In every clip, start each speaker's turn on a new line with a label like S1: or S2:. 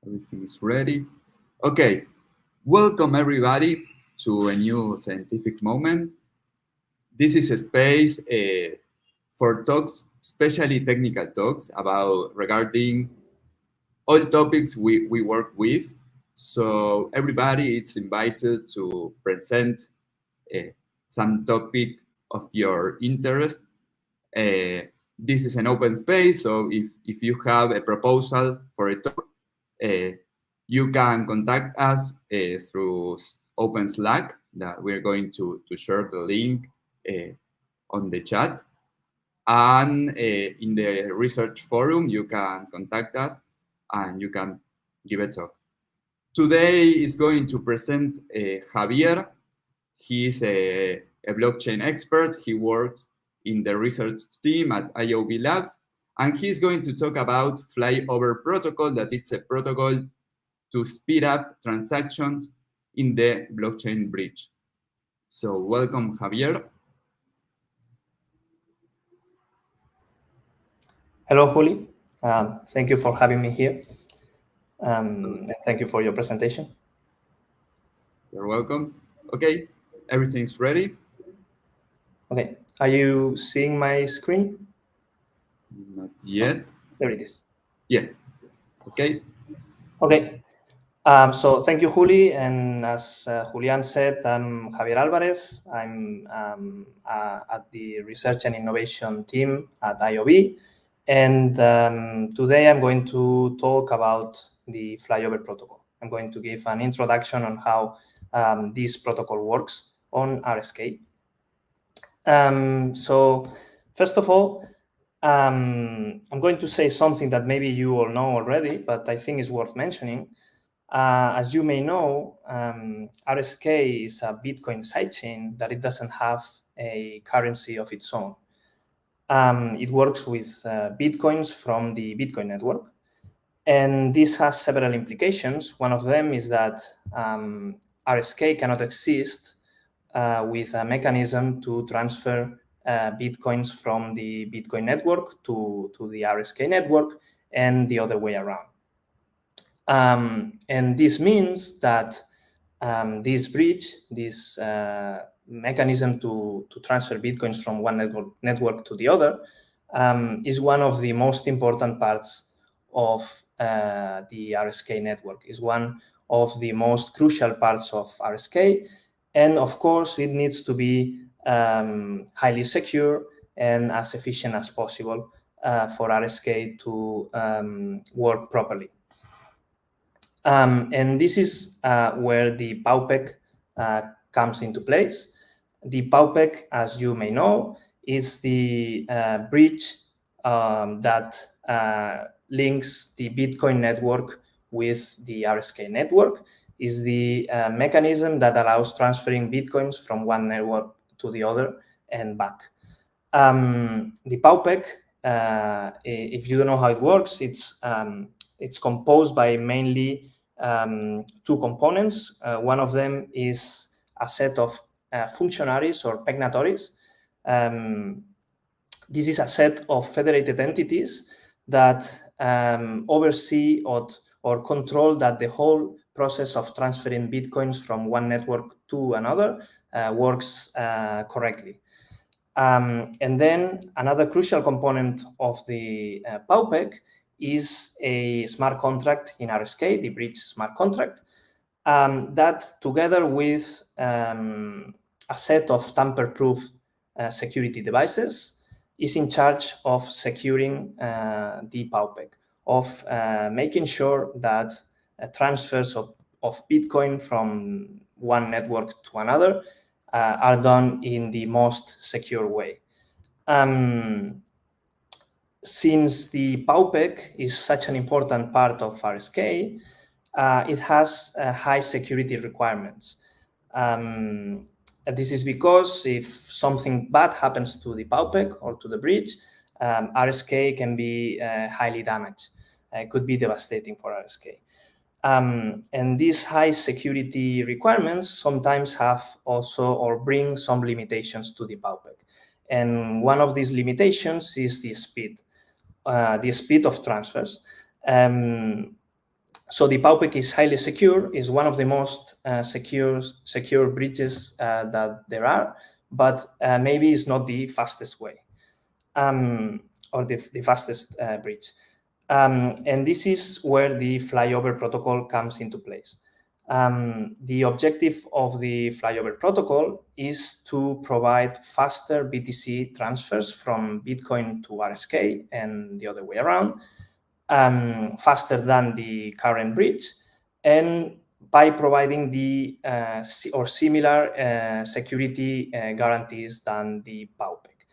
S1: Everything is ready. Okay, welcome everybody to a new scientific moment. This is a space for talks, especially technical talks regarding all topics we work with. So everybody is invited to present some topic of your interest. This is an open space, so if you have a proposal for a talk, you can contact us through open Slack that we're going to share the link on the chat. And in the research forum, you can contact us and you can give a talk. Today is going to present Javier. He is a blockchain expert. He works in the research team at IOB Labs, and he's going to talk about Flyover protocol, that it's a protocol to speed up transactions in the blockchain bridge. So welcome, Javier.
S2: Hello, Juli. Thank you for having me here. And thank you for your presentation.
S1: You're welcome. Okay, everything's ready.
S2: Okay, are you seeing my screen?
S1: Not yet.
S2: There it is.
S1: Yeah. Okay.
S2: Okay. So thank you, Juli. And as Julian said, I'm Javier Álvarez. I'm at the Research and Innovation team at IOB. And today I'm going to talk about the Flyover protocol. I'm going to give an introduction on how this protocol works on RSK. So first of all, I'm going to say something that maybe you all know already, but I think is worth mentioning. As you may know, RSK is a Bitcoin sidechain that it doesn't have a currency of its own. It works with Bitcoins from the Bitcoin network. And this has several implications. One of them is that RSK cannot exist with a mechanism to transfer Bitcoins from the Bitcoin network to the RSK network and the other way around. And this means that this bridge, this mechanism to transfer Bitcoins from one network to the other is one of the most important parts of the RSK network, is one of the most crucial parts of RSK. And of course, it needs to be highly secure and as efficient as possible for RSK to work properly. And this is where the PowPeek comes into place. The PowPeek, as you may know, is the bridge that links the Bitcoin network with the RSK network, is the mechanism that allows transferring Bitcoins from one network to the other and back. The PowPeek, if you don't know how it works, it's composed by mainly two components. One of them is a set of functionaries or pegnatories. This is a set of federated entities that oversee or control that the whole process of transferring Bitcoins from one network to another works correctly. And then another crucial component of the PowPeek is a smart contract in RSK, the bridge smart contract, that together with a set of tamper-proof security devices is in charge of securing the PowPeek, of making sure that transfers of Bitcoin from one network to another are done in the most secure way. Since the PowPeek is such an important part of RSK, it has high security requirements. This is because if something bad happens to the PowPeek or to the bridge, RSK can be highly damaged. It could be devastating for RSK. And these high security requirements sometimes have also or bring some limitations to the PowPeek. And one of these limitations is the speed of transfers. So the PowPeek is highly secure, is one of the most secure bridges that there are, but maybe it's not the fastest way, or the fastest bridge. And this is where the Flyover protocol comes into place. The objective of the Flyover protocol is to provide faster BTC transfers from Bitcoin to RSK and the other way around, faster than the current bridge, and by providing the or similar security guarantees than the PowPeek.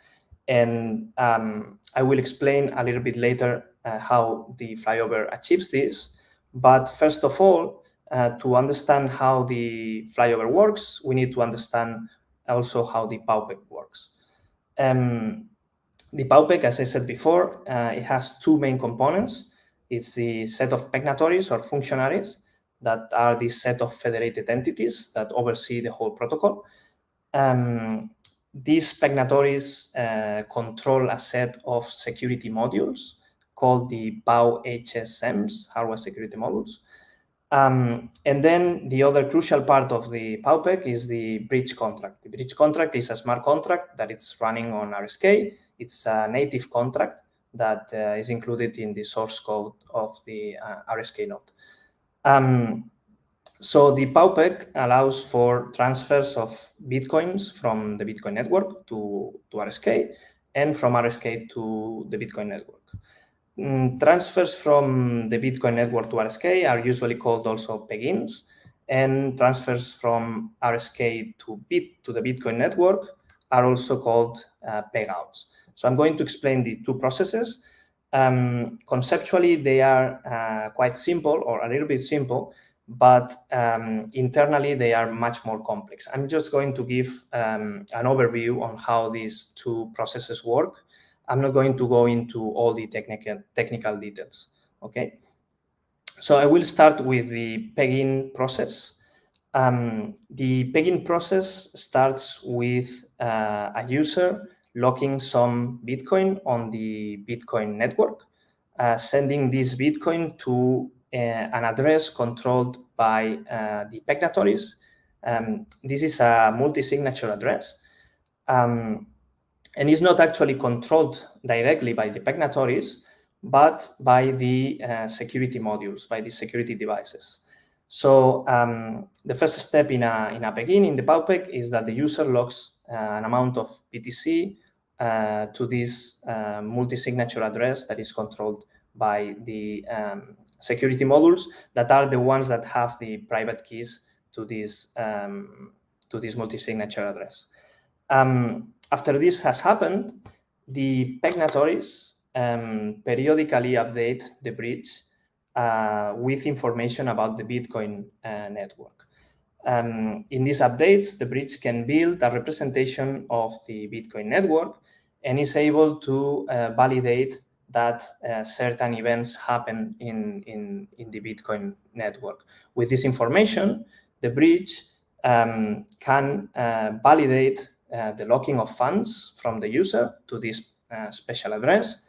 S2: And I will explain a little bit later how the Flyover achieves this. But first of all, to understand how the Flyover works, we need to understand also how the PowPeek works. The PowPeek, as I said before, it has two main components. It's the set of pegnatories or functionaries that are this set of federated entities that oversee the whole protocol. These pegnatories control a set of security modules called the PowHSMs, hardware security modules. And then the other crucial part of the PowPeek is the bridge contract. The bridge contract is a smart contract that it's running on RSK. It's a native contract that is included in the source code of the RSK node. So the PowPeek allows for transfers of Bitcoins from the Bitcoin network to RSK and from RSK to the Bitcoin network. Transfers from the Bitcoin network to RSK are usually called also peg-ins, and transfers from RSK to the Bitcoin network are also called peg-outs. So I'm going to explain the two processes. Conceptually, they are quite simple, or a little bit simple, but internally they are much more complex. I'm just going to give an overview on how these two processes work. I'm not going to go into all the technical details, okay? So I will start with the peg-in process. The peg-in process starts with a user locking some Bitcoin on the Bitcoin network, sending this Bitcoin to an address controlled by the pegnatories. This is a multi-signature address. And is not actually controlled directly by the pegnatories, but by the security modules, by the security devices. So the first step in a peg-in in the PowPeek is that the user locks an amount of BTC to this multi-signature address that is controlled by the security modules that are the ones that have the private keys to this multi-signature address. After this has happened, the pegnatories periodically update the bridge with information about the Bitcoin network. In these updates, the bridge can build a representation of the Bitcoin network and is able to validate that certain events happen in the Bitcoin network. With this information, the bridge can validate the locking of funds from the user to this special address,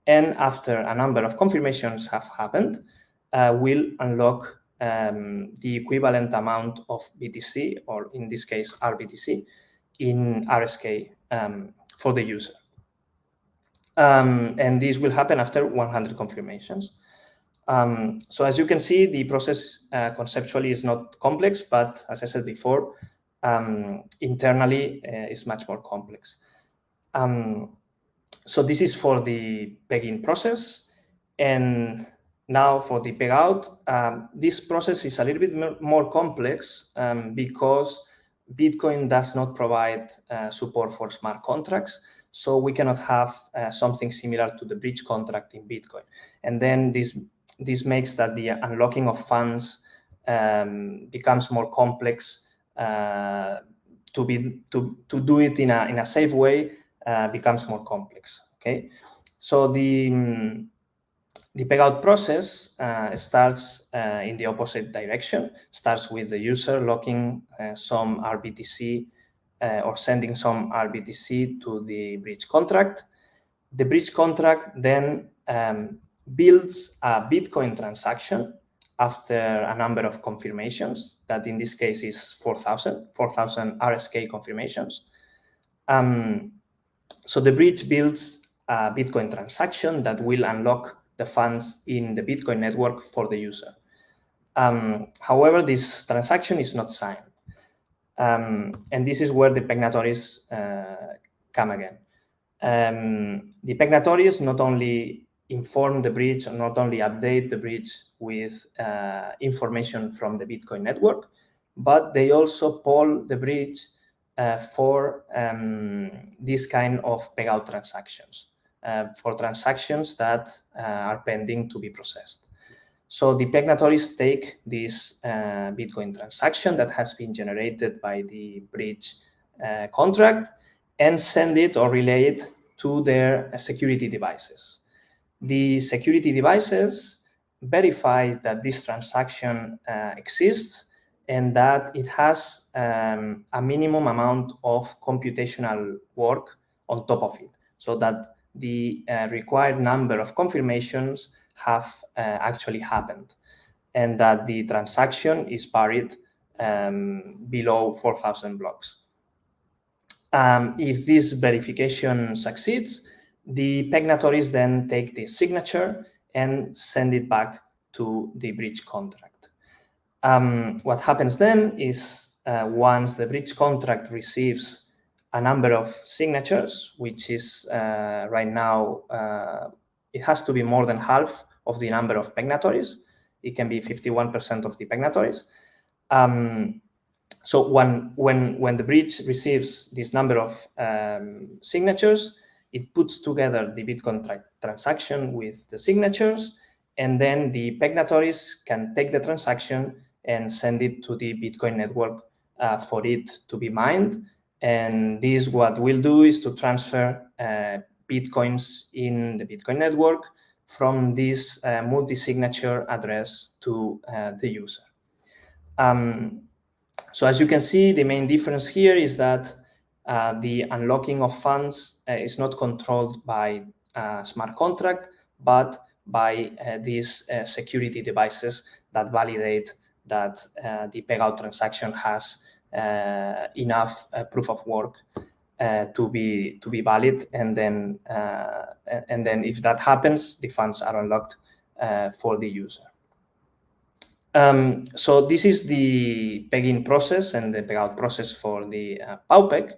S2: and after a number of confirmations have happened, will unlock the equivalent amount of BTC, or in this case RBTC, in RSK for the user. And this will happen after 100 confirmations. So as you can see, the process conceptually is not complex, but as I said before, internally is much more complex. So this is for the peg-in process. And now for the peg-out, this process is a little bit more complex because Bitcoin does not provide support for smart contracts. So we cannot have something similar to the bridge contract in Bitcoin. And then this makes that the unlocking of funds becomes more complex. To do it in a safe way becomes more complex. Okay, so the peg-out process starts in the opposite direction. Starts with the user locking some RBTC or sending some RBTC to the bridge contract. The bridge contract then builds a Bitcoin transaction after a number of confirmations, that in this case is 4,000 RSK confirmations. So the bridge builds a Bitcoin transaction that will unlock the funds in the Bitcoin network for the user. However, this transaction is not signed. And this is where the pegnatories come again. The pegnatories not only inform the bridge, or not only update the bridge with information from the Bitcoin network, but they also poll the bridge for this kind of payout transactions, for transactions that are pending to be processed. So the pegnatories take this Bitcoin transaction that has been generated by the bridge contract and send it or relay it to their security devices. The security devices verify that this transaction exists and that it has a minimum amount of computational work on top of it, so that the required number of confirmations have actually happened, and that the transaction is buried below 4,000 blocks. If this verification succeeds, the pegnatories then take the signature and send it back to the bridge contract. What happens then is once the bridge contract receives a number of signatures, which is right now, it has to be more than half of the number of pegnatories. It can be 51% of the pegnatories. So when the bridge receives this number of signatures, it puts together the Bitcoin transaction with the signatures, and then the pegnatories can take the transaction and send it to the Bitcoin network for it to be mined. And this, what we'll do is to transfer Bitcoins in the Bitcoin network from this multi-signature address to the user. So as you can see, the main difference here is that the unlocking of funds is not controlled by a smart contract, but by these security devices that validate that the payout transaction has enough proof of work to be valid, and then if that happens, the funds are unlocked for the user. So this is the pegging process and the payout process for the PowPeg.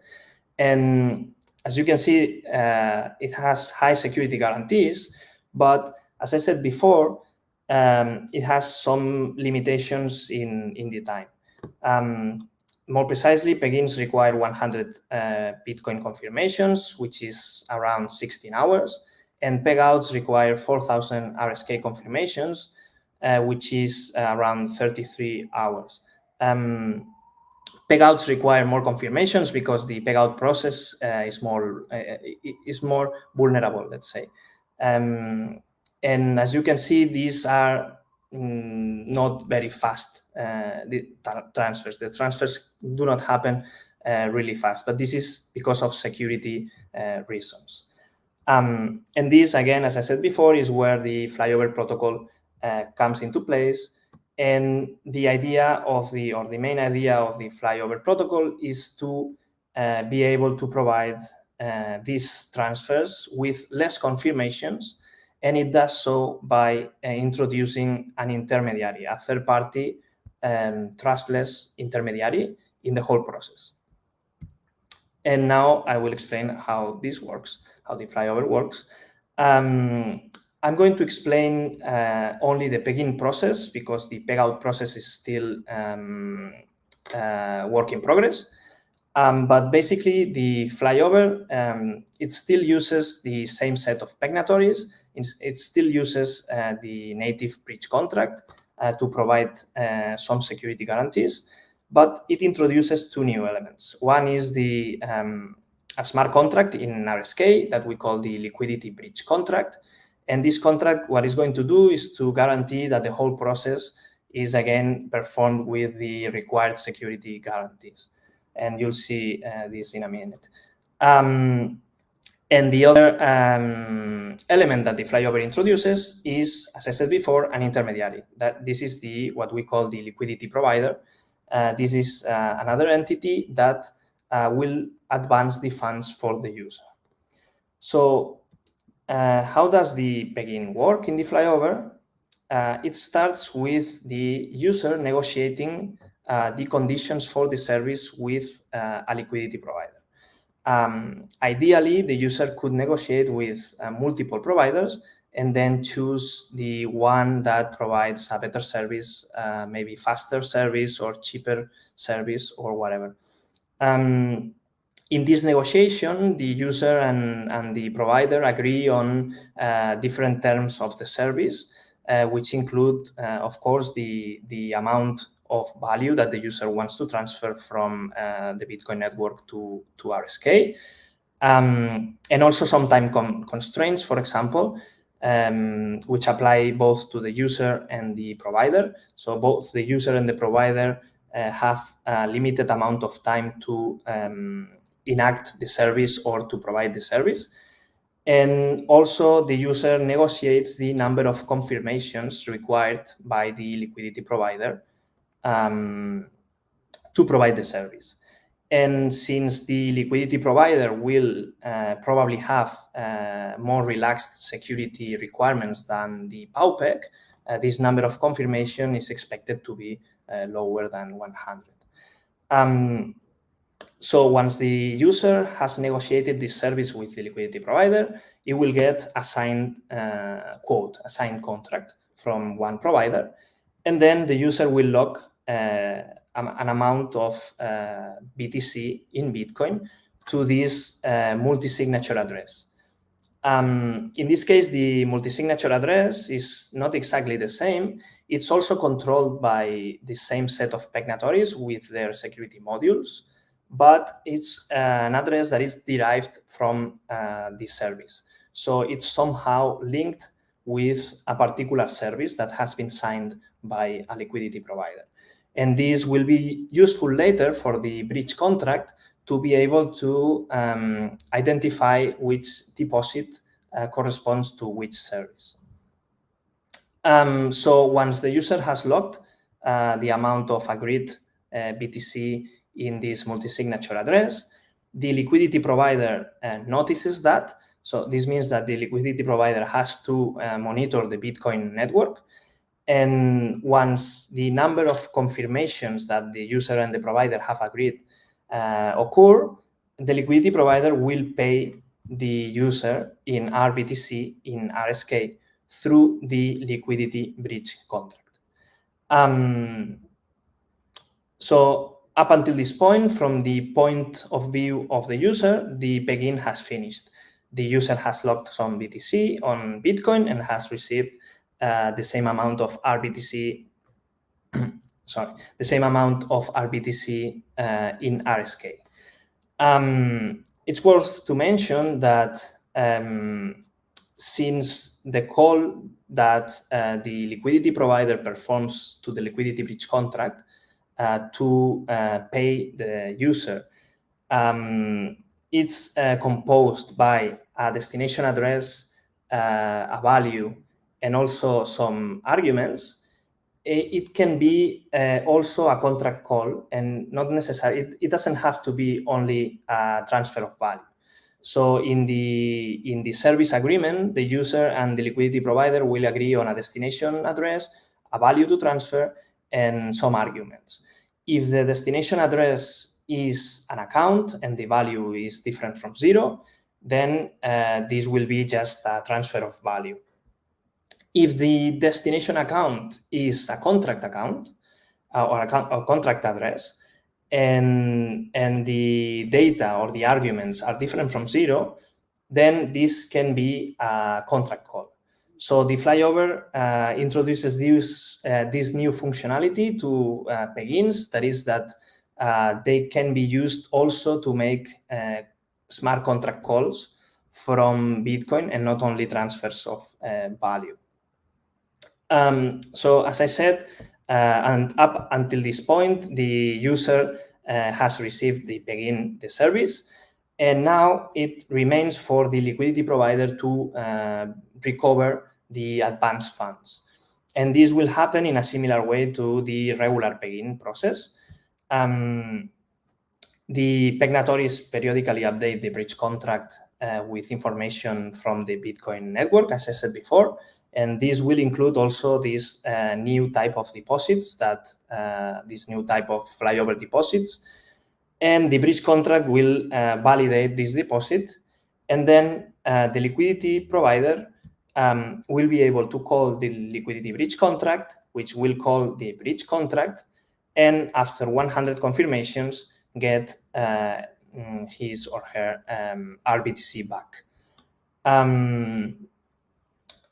S2: And as you can see, it has high security guarantees, but as I said before, it has some limitations in the time. More precisely, peggings require 100 Bitcoin confirmations, which is around 16 hours, and pegouts require 4,000 RSK confirmations, which is around 33 hours. Pegouts require more confirmations because the pegout process is more vulnerable, let's say. And as you can see, these are not very fast transfers. The transfers do not happen really fast, but this is because of security reasons. And this, again, as I said before, is where the Flyover protocol comes into place. And the idea of the main idea of the Flyover protocol is to be able to provide these transfers with less confirmations, and it does so by introducing an intermediary, a third-party trustless intermediary in the whole process. And now I will explain how this works, how the Flyover works. I'm going to explain only the pegging process because the pegout process is still work in progress. But basically, the Flyover, it still uses the same set of pegnatories. It still uses the native bridge contract to provide some security guarantees, but it introduces two new elements. One is a smart contract in RSK that we call the liquidity bridge contract. And this contract, what it's going to do is to guarantee that the whole process is again performed with the required security guarantees. And you'll see this in a minute. And And the other element that the flyover introduces is, as I said before, an intermediary. This is what we call the liquidity provider. This is another entity that will advance the funds for the user. So how does the begin work in the flyover? It starts with the user negotiating the conditions for the service with a liquidity provider. Ideally, the user could negotiate with multiple providers and then choose the one that provides a better service, maybe faster service or cheaper service or whatever. In this negotiation, the user and the provider agree on different terms of the service, which include, of course, the amount of value that the user wants to transfer from the Bitcoin network to RSK, and also some time constraints, for example, which apply both to the user and the provider. So both the user and the provider have a limited amount of time to enact the service or to provide the service. And also the user negotiates the number of confirmations required by the liquidity provider to provide the service. And since the liquidity provider will probably have more relaxed security requirements than the PowPeek, this number of confirmation is expected to be lower than 100. So once the user has negotiated this service with the liquidity provider, it will get a signed quote, a signed contract from one provider, and then the user will lock an amount of BTC in Bitcoin to this multi-signature address. In this case, the multi-signature address is not exactly the same. It's also controlled by the same set of pegnatories with their security modules, but it's an address that is derived from the service. So it's somehow linked with a particular service that has been signed by a liquidity provider. And this will be useful later for the bridge contract to be able to identify which deposit corresponds to which service. So once the user has locked the amount of agreed BTC in this multi-signature address, the liquidity provider notices that. So this means that the liquidity provider has to monitor the Bitcoin network. And once the number of confirmations that the user and the provider have agreed occur, the liquidity provider will pay the user in RBTC, in RSK, through the liquidity bridge contract. So up until this point, from the point of view of the user, the begin has finished. The user has locked some BTC on Bitcoin and has received the same amount of RBTC, the same amount of RBTC in RSK. It's worth to mention that since the call that the liquidity provider performs to the liquidity bridge contract to pay the user, it's composed by a destination address, a value, and also some arguments. It can be also a contract call, and not necessarily, it doesn't have to be only a transfer of value. So in the service agreement, the user and the liquidity provider will agree on a destination address, a value to transfer, and some arguments. If the destination address is an account and the value is different from 0, then this will be just a transfer of value. If the destination account is a contract account or a contract address, and the data or the arguments are different from 0, then this can be a contract call. So the flyover introduces this new functionality to begins, that is that they can be used also to make smart contract calls from Bitcoin and not only transfers of value. So as I said, and up until this point, the user has received the service. And now it remains for the liquidity provider to recover the advanced funds. And this will happen in a similar way to the regular pay-in process. The pegnatories periodically update the bridge contract with information from the Bitcoin network, as I said before. And this will include also this new type of deposits, this new type of flyover deposits. And the bridge contract will validate this deposit. And then the liquidity provider will be able to call the liquidity bridge contract, which will call the bridge contract. And after 100 confirmations, get his or her RBTC back.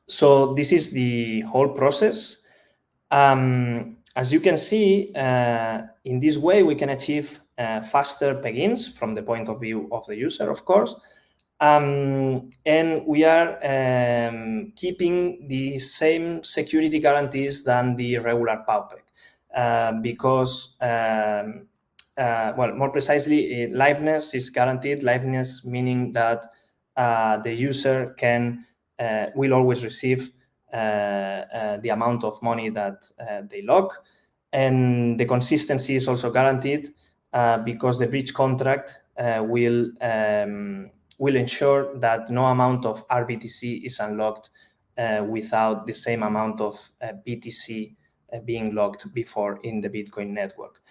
S2: So this is the whole process. As you can see, in this way, we can achieve faster peg-ins from the point of view of the user, of course. And we are keeping the same security guarantees than the regular PowPeek because, well, more precisely, liveness is guaranteed. Liveness meaning that the user will always receive the amount of money that they lock. And the consistency is also guaranteed because the bridge contract will ensure that no amount of RBTC is unlocked without the same amount of BTC being locked before in the Bitcoin network.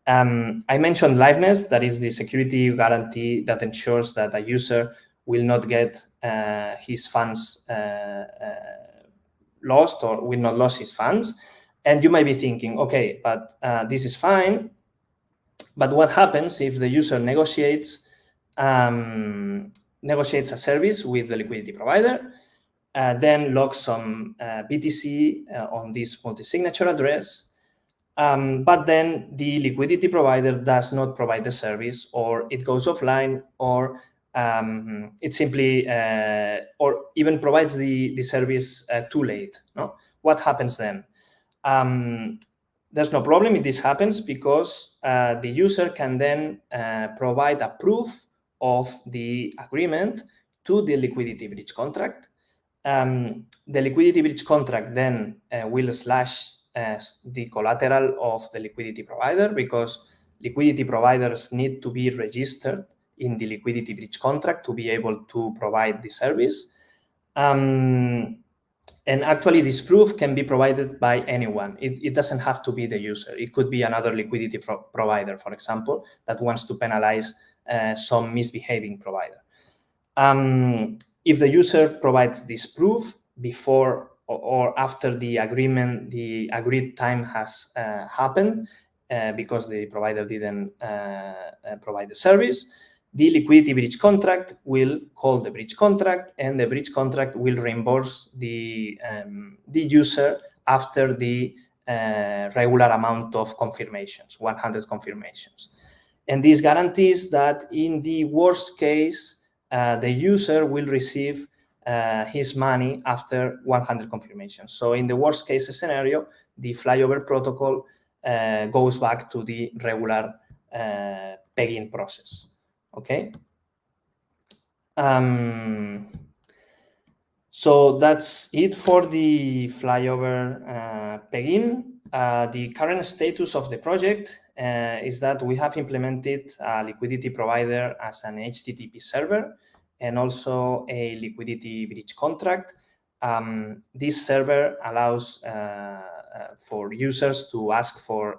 S2: I mentioned liveness, that is the security guarantee that ensures that a user will not get his funds lost or will not lose his funds. And you might be thinking, okay, but this is fine. But what happens if the user negotiates a service with the liquidity provider, then locks some BTC on this multi-signature address, but then the liquidity provider does not provide the service, or it goes offline, or it simply or even provides the service too late. No? What happens then? There's no problem if this happens because the user can then provide a proof of the agreement to the liquidity bridge contract. The liquidity bridge contract then will slash the collateral of the liquidity provider because liquidity providers need to be registered in the liquidity bridge contract to be able to provide the service. And actually, this proof can be provided by anyone. It doesn't have to be the user. It could be another liquidity provider, for example, that wants to penalize some misbehaving provider. If the user provides this proof before or after the agreed time has happened, because the provider didn't provide the service, the liquidity bridge contract will call the bridge contract, and the bridge contract will reimburse the user after the regular amount of confirmations, 100 confirmations. And this guarantees that in the worst case, the user will receive his money after 100 confirmations. So in the worst case scenario, the flyover protocol goes back to the regular pegging process. Okay. So that's it for the flyover pegging. The current status of the project is that we have implemented a liquidity provider as an HTTP server and also a liquidity bridge contract. This server allows for users to ask for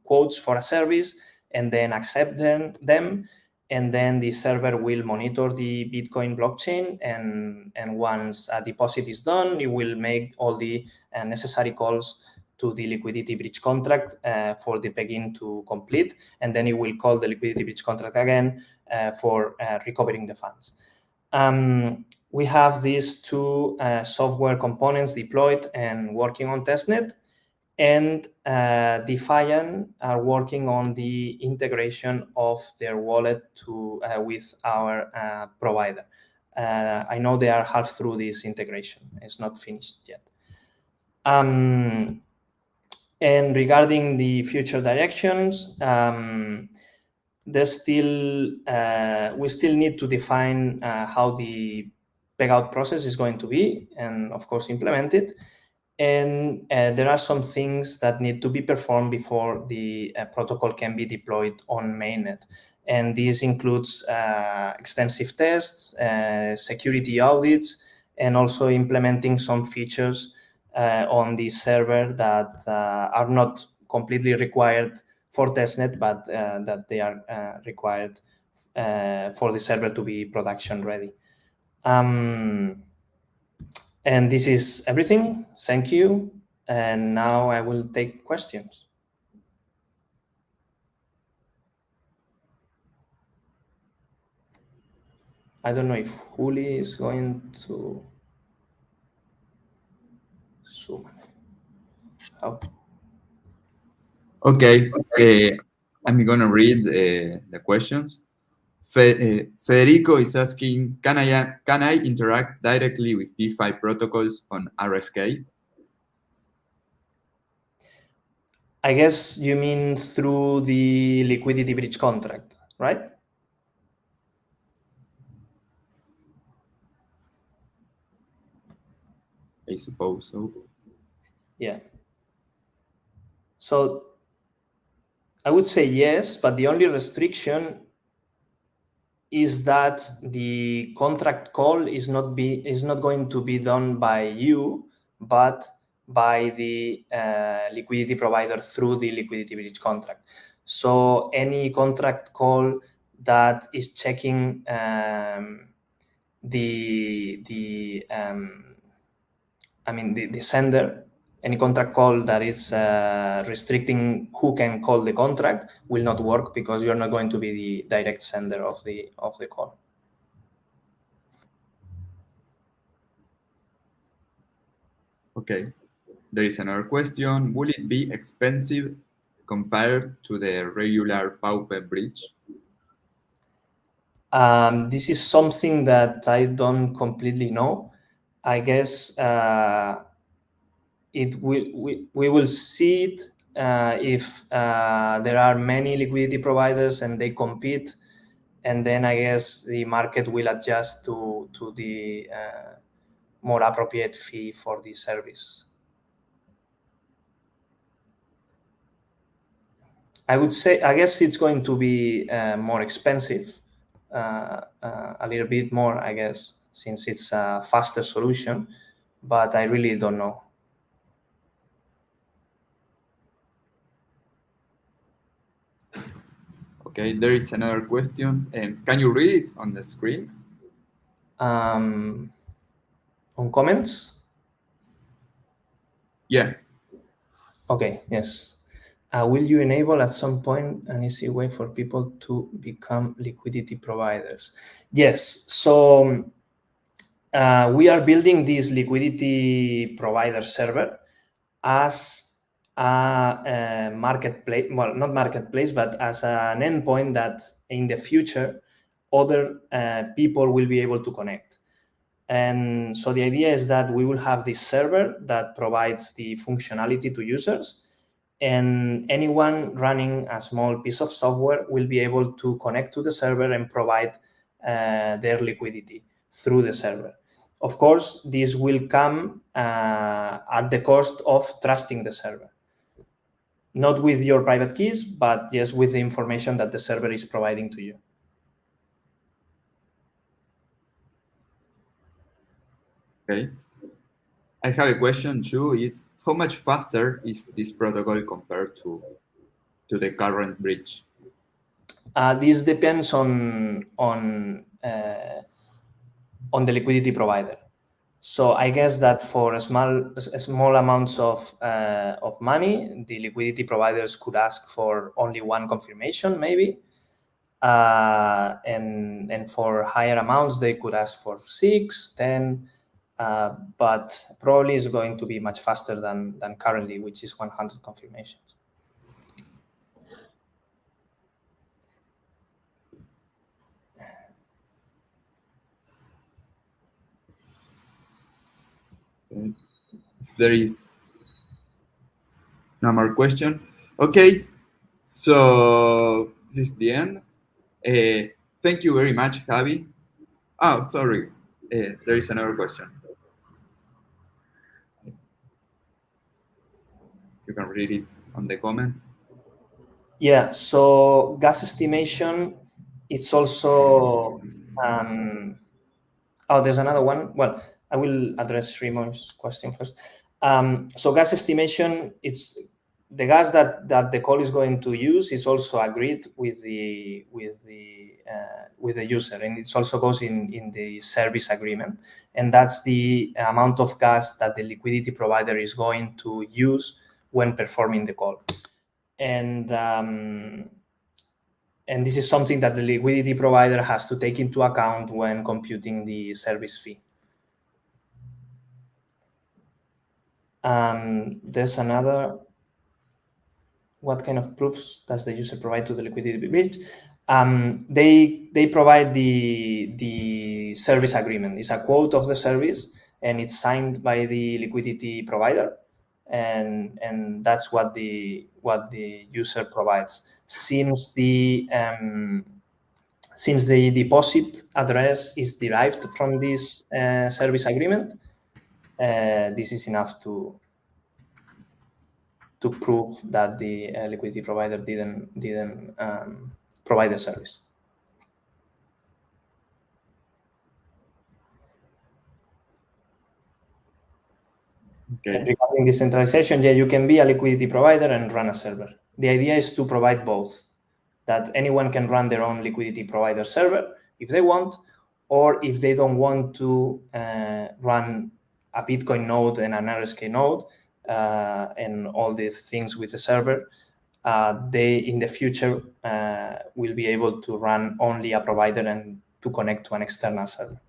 S2: quotes for a service and then accept them. And then the server will monitor the Bitcoin blockchain. And once a deposit is done, it will make all the necessary calls to the liquidity bridge contract for the pegging to complete. And then it will call the liquidity bridge contract again for recovering the funds. We have these two software components deployed and working on testnet. And Defiant are working on the integration of their wallet with our provider. I know they are half through this integration. It's not finished yet. And regarding the future directions, there's still we still need to define how the payout process is going to be, and of course implement it. And there are some things that need to be performed before the protocol can be deployed on mainnet. And this includes extensive tests, security audits, and also implementing some features on the server that are not completely required for testnet, but that they are required for the server to be production ready. And this is everything. Thank you. And now I will take questions. I don't know if Juli is going to zoom. How?
S1: Okay, I'm gonna read the questions. Federico is asking, can I interact directly with DeFi protocols on RSK?
S2: I guess you mean through the liquidity bridge contract, right?
S1: I suppose so.
S2: Yeah. So I would say yes, but the only restriction is that the contract call is not going to be done by you, but by the liquidity provider through the liquidity bridge contract. So any contract call that is checking the sender, any contract call that is restricting who can call the contract will not work, because you're not going to be the direct sender of the call.
S1: Okay, there is another question. Will it be expensive compared to the regular PowPeek bridge?
S2: This is something that I don't completely know. I guess we will see it if there are many liquidity providers and they compete, and then I guess the market will adjust to the more appropriate fee for the service. I guess it's going to be more expensive, a little bit more, I guess, since it's a faster solution, but I really don't know.
S1: Okay, there is another question. Can you read it on the screen?
S2: On comments?
S1: Yeah.
S2: Okay, yes. Will you enable at some point an easy way for people to become liquidity providers? Yes. So we are building this liquidity provider server as a marketplace, well, not marketplace, but as an endpoint that in the future other people will be able to connect. And so the idea is that we will have this server that provides the functionality to users, and anyone running a small piece of software will be able to connect to the server and provide their liquidity through the server. Of course, this will come at the cost of trusting the server. Not with your private keys, but just with the information that the server is providing to you.
S1: Okay. I have a question too. Is how much faster is this protocol compared to the current bridge?
S2: This depends on the liquidity provider. So I guess that for small amounts of money, the liquidity providers could ask for only one confirmation, maybe, and for higher amounts they could ask for 6, 10, but probably is going to be much faster than currently, which is 100 confirmations.
S1: If there is no more question. Okay, so this is the end. Thank you very much, Javi. Oh, sorry. There is another question. You can read it on the comments.
S2: Yeah, so gas estimation, it's also, oh, there's another one. Well, I will address Rimon's question first. So gas estimation, it's the gas that the call is going to use is also agreed with the user, and it also goes in the service agreement, and that's the amount of gas that the liquidity provider is going to use when performing the call. And this is something that the liquidity provider has to take into account when computing the service fee. There's another, what kind of proofs does the user provide to the liquidity bridge? They provide the service agreement. It's a quote of the service, and it's signed by the liquidity provider, and that's what the user provides. Since the deposit address is derived from this service agreement, this is enough to prove that the liquidity provider didn't provide the service.
S1: Okay.
S2: And regarding decentralization, yeah, you can be a liquidity provider and run a server. The idea is to provide both, that anyone can run their own liquidity provider server if they want, or if they don't want to run a Bitcoin node and an RSK node and all the things with the server, they in the future will be able to run only a provider and to connect to an external server.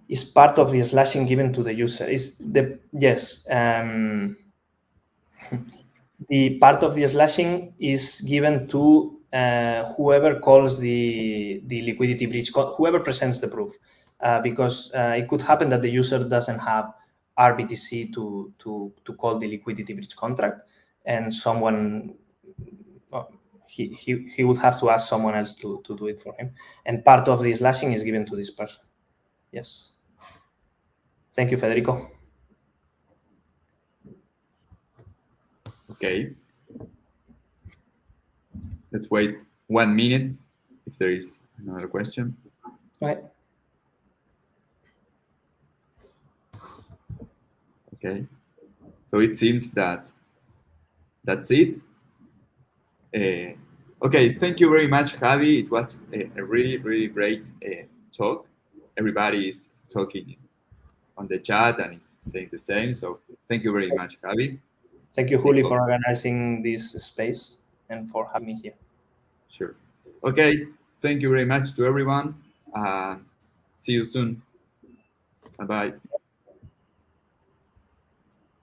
S2: Is part of the slashing given to the user? Yes. The part of the slashing is given to whoever calls the liquidity breach, whoever presents the proof, because it could happen that the user doesn't have RBTC to call the liquidity breach contract, and someone he would have to ask someone else to do it for him, and part of the slashing is given to this person. Yes. Thank you, Federico.
S1: Okay. Let's wait 1 minute if there is another question.
S2: Right.
S1: Okay. So it seems that that's it. Okay, thank you very much, Javi. It was a really, really great talk. Everybody is talking on the chat and is saying the same. So thank you very much, Javi.
S2: Thank you, Juli, for organizing this space and for having me here.
S1: Sure. Okay, thank you very much to everyone. See you soon. Bye-bye.